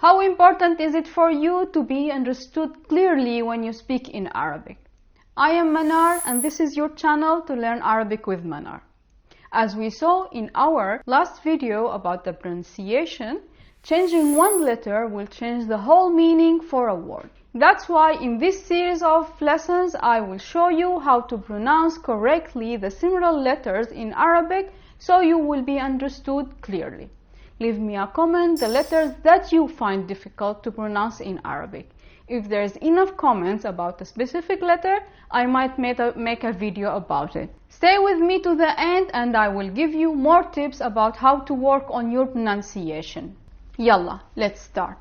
How important is it for you to be understood clearly when you speak in Arabic? I am Manar and this is your channel to learn Arabic with Manar. As we saw in our last video about the pronunciation, changing one letter will change the whole meaning for a word. That's why in this series of lessons I will show you how to pronounce correctly the similar letters in Arabic so you will be understood clearly. Leave me a comment the letters that you find difficult to pronounce in Arabic. If there is enough comments about a specific letter, I might make a video about it. Stay with me to the end and I will give you more tips about how to work on your pronunciation. Yalla, let's start.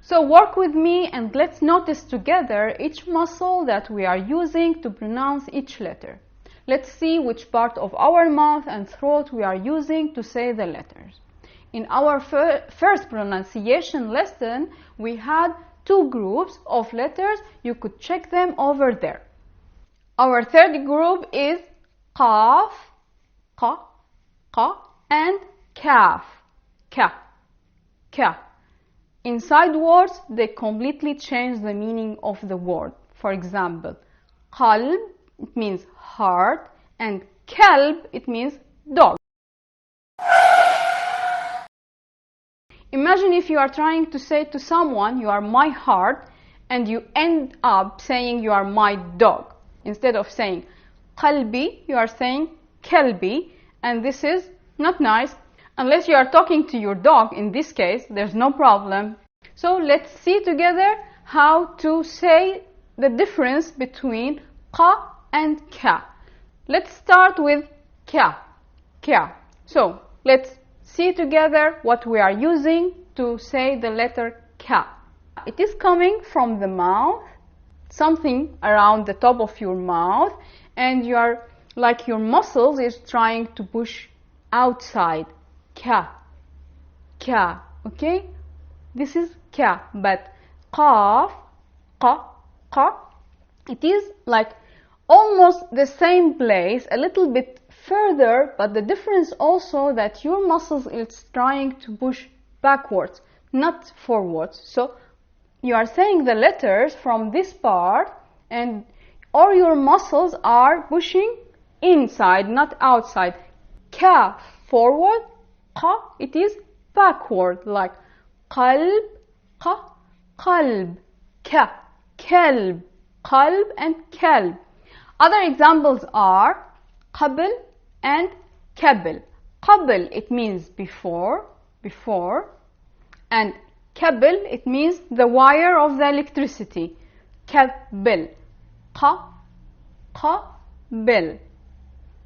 So work with me and let's notice together each muscle that we are using to pronounce each letter. Let's see which part of our mouth and throat we are using to say the letters. In our first pronunciation lesson, we had two groups of letters. You could check them over there. Our third group is qaf, qa, qa, and kaf, ka, ka. Inside words, they completely change the meaning of the word. For example, qalb, it means heart, and kalb, it means dog. Imagine if you are trying to say to someone, you are my heart, and you end up saying you are my dog. Instead of saying qalbi, you are saying kalbi, and this is not nice. Unless you are talking to your dog, in this case, there's no problem. So let's see together how to say the difference between qa and ka. Let's start with ka, ka. So let's see together what we are using to say the letter ka. It is coming from the mouth, something around the top of your mouth, and you are like your muscles is trying to push outside. Ka, ka, okay? This is ka, but qaf, qa, qa, it is like almost the same place, a little bit further, but the difference also that your muscles is trying to push backwards, not forwards. So you are saying the letters from this part, and or your muscles are pushing inside, not outside. Ka forward, qa it is backward, like qalb, qa, qalb, ka, kalb, qalb, and kalb. Other examples are qabl and qabl. Qabl, it means before, and qabl, it means the wire of the electricity. Qabl, qa, qabl,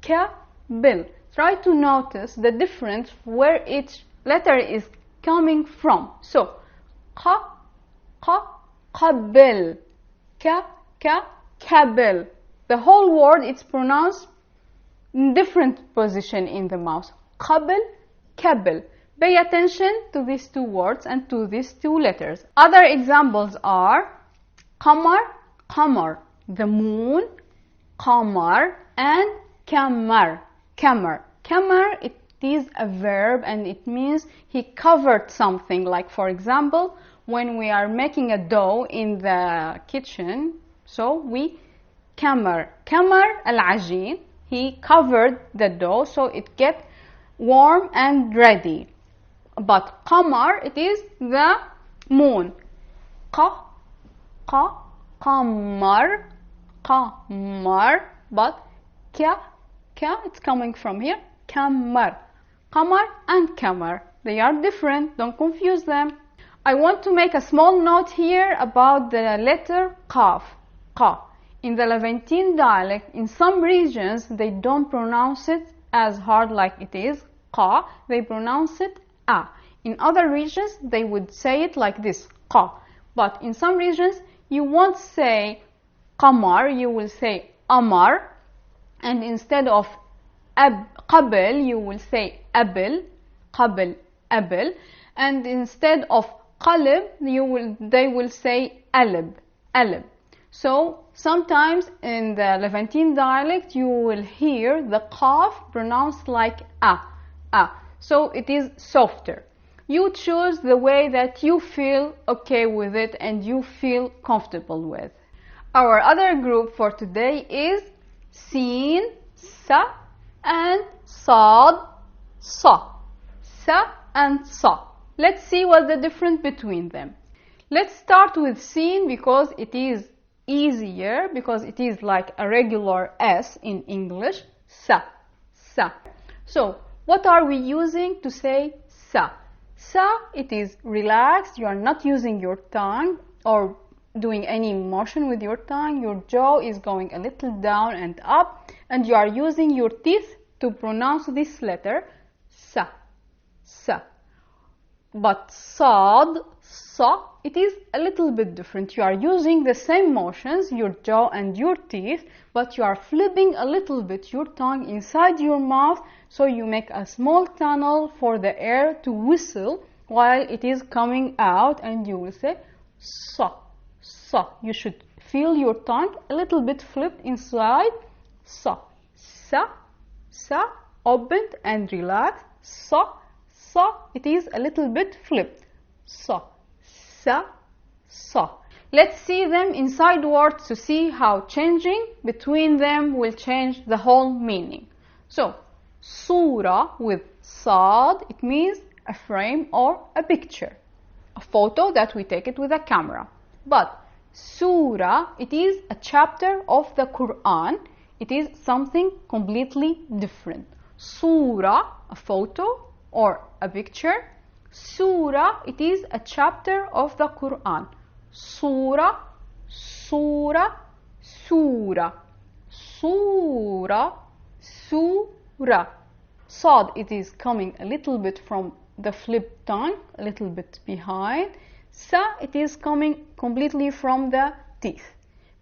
qabl. Try to notice the difference where each letter is coming from. So, qa, qabl, ka, qabl. The whole word is pronounced in different position in the mouth. Qabl, qabl. Pay attention to these two words and to these two letters. Other examples are qamar, qamar, the moon, qamar, and kamar, kamar. Kamar, it is a verb and it means he covered something. Like for example, when we are making a dough in the kitchen, so we kamar al-ajin, he covered the dough so it get warm and ready. But qamar, it is the moon. Qamar, but ka, it's coming from here. Kamar and kamar, they are different, don't confuse them. I want to make a small note here about the letter qaf, qa. In the Levantine dialect, in some regions, they don't pronounce it as hard like it is, qa, they pronounce it a. In other regions, they would say it like this, qa. But in some regions, you won't say qamar, you will say amar, and instead of qabl, you will say abl, qabl, abl, and instead of qalb, they will say alb, alb. So sometimes in the Levantine dialect you will hear the qaf pronounced like a. so it is softer. You choose the way that you feel okay with it and you feel comfortable with. Our other group for today is Sin, Sa and Sad, Sa. Sa and Sa. Let's see what's the difference between them. Let's start with Sin because it is easier, because it is like a regular S in English. Sa, Sa. So, what are we using to say Sa? Sa, it is relaxed, you are not using your tongue or doing any motion with your tongue. Your jaw is going a little down and up, and you are using your teeth to pronounce this letter, Sa, Sa. But Sad, Sa, it is a little bit different. You are using the same motions, your jaw and your teeth, but you are flipping a little bit your tongue inside your mouth, so you make a small tunnel for the air to whistle while it is coming out, and you will say Sa, Sa. You should feel your tongue a little bit flipped inside. Sa, Sa, Sa, opened and relaxed. Sa, Sa, it is a little bit flipped. Sa, Sa, Sa. Let's see them inside words to see how changing between them will change the whole meaning. So, Surah with Sad, it means a frame or a picture, a photo that we take it with a camera. But Surah, it is a chapter of the Quran. It is something completely different. Surah, a photo or a picture. Surah, it is a chapter of the Quran. Surah, Surah, Surah, Surah, Surah. Sad, it is coming a little bit from the flip tongue, a little bit behind. Sa, it is coming completely from the teeth.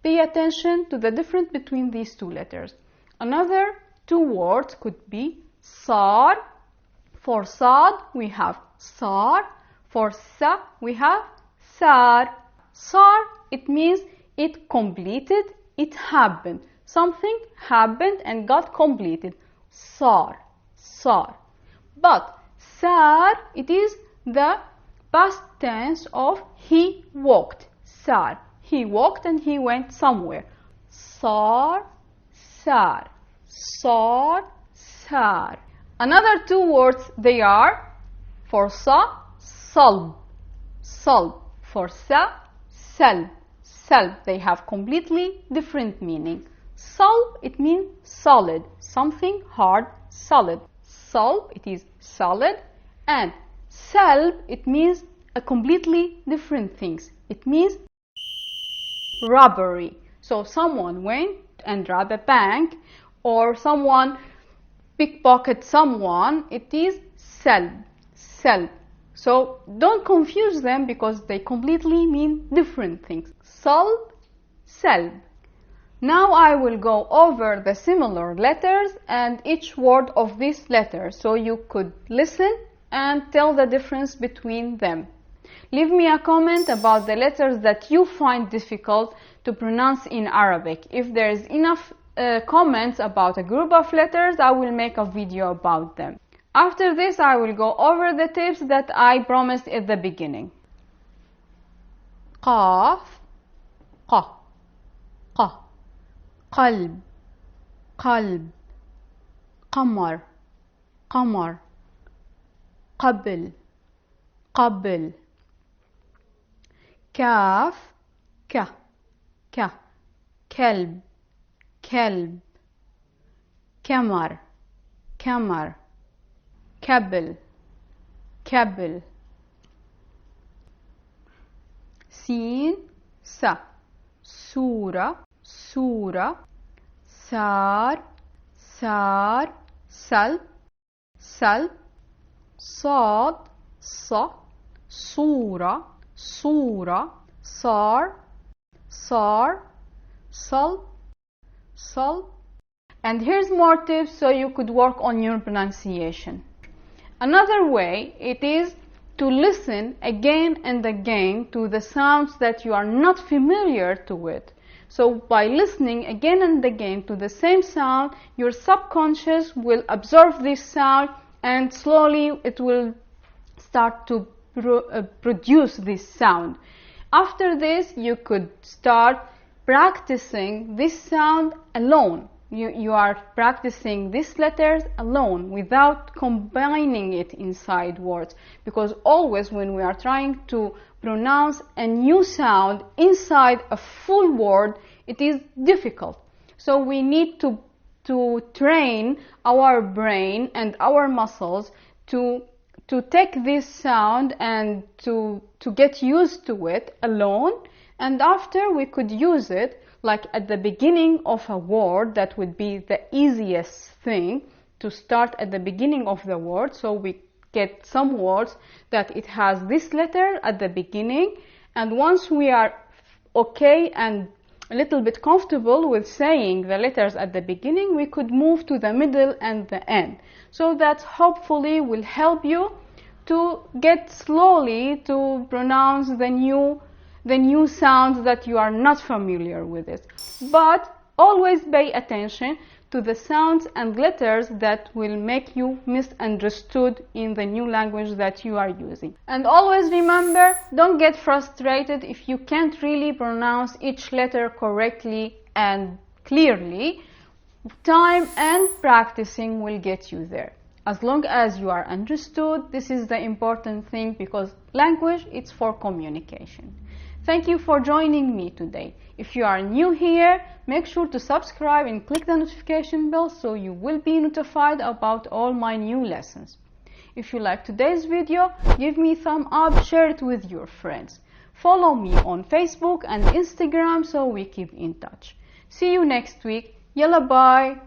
Pay attention to the difference between these two letters. Another two words could be Sar. For Sad, we have Sar. For Sa, we have Sar. Sar, it means it completed, it happened. Something happened and got completed. Sar, Sar. But Sar, it is the past tense of he walked. Sar, he walked and he went somewhere. Sar, Sar, Sar, Sar. Another two words they are, for Sa, Salb, Salb. For Sa, Salb, Salb. They have completely different meaning. Salb, it means solid, something hard, solid. Salb, it is solid. And Salb, it means a completely different things. It means robbery. So someone went and robbed a bank, or someone pickpocket someone. It is Salb, Salb. So don't confuse them because they completely mean different things. Salb, Salb. Now I will go over the similar letters and each word of this letter so you could listen and tell the difference between them. Leave me a comment about the letters that you find difficult to pronounce in Arabic. If there is enough comments about a group of letters, I will make a video about them. After this, I will go over the tips that I promised at the beginning. Qaf, qa, qa. قلب قلب قمر قمر قبل قبل كاف ك ك كلب كلب كمر كمر كبل كبل سين س سورة سورة سار سار سلب سلب صاد ص صورة صورة صار صار صلب صلب. And here's more tips so you could work on your pronunciation. Another way it is to listen again and again to the sounds that you are not familiar to it. So by listening again and again to the same sound, your subconscious will absorb this sound and slowly it will start to produce this sound. After this, you could start practicing this sound alone. You are practicing these letters alone without combining it inside words, because always when we are trying to pronounce a new sound inside a full word, it is difficult. So we need to train our brain and our muscles to take this sound and to get used to it alone, and after we could use it like at the beginning of a word. That would be the easiest thing, to start at the beginning of the word. So we get some words that it has this letter at the beginning, and once we are okay and a little bit comfortable with saying the letters at the beginning, we could move to the middle and the end. So that hopefully will help you to get slowly to pronounce the new sounds that you are not familiar with it. But always pay attention to the sounds and letters that will make you misunderstood in the new language that you are using. And always remember, don't get frustrated if you can't really pronounce each letter correctly and clearly. Time and practicing will get you there. As long as you are understood, this is the important thing, because language, it's for communication. Thank you for joining me today. If you are new here, make sure to subscribe and click the notification bell so you will be notified about all my new lessons. If you like today's video, give me a thumb up, share it with your friends. Follow me on Facebook and Instagram so we keep in touch. See you next week. Yalla bye.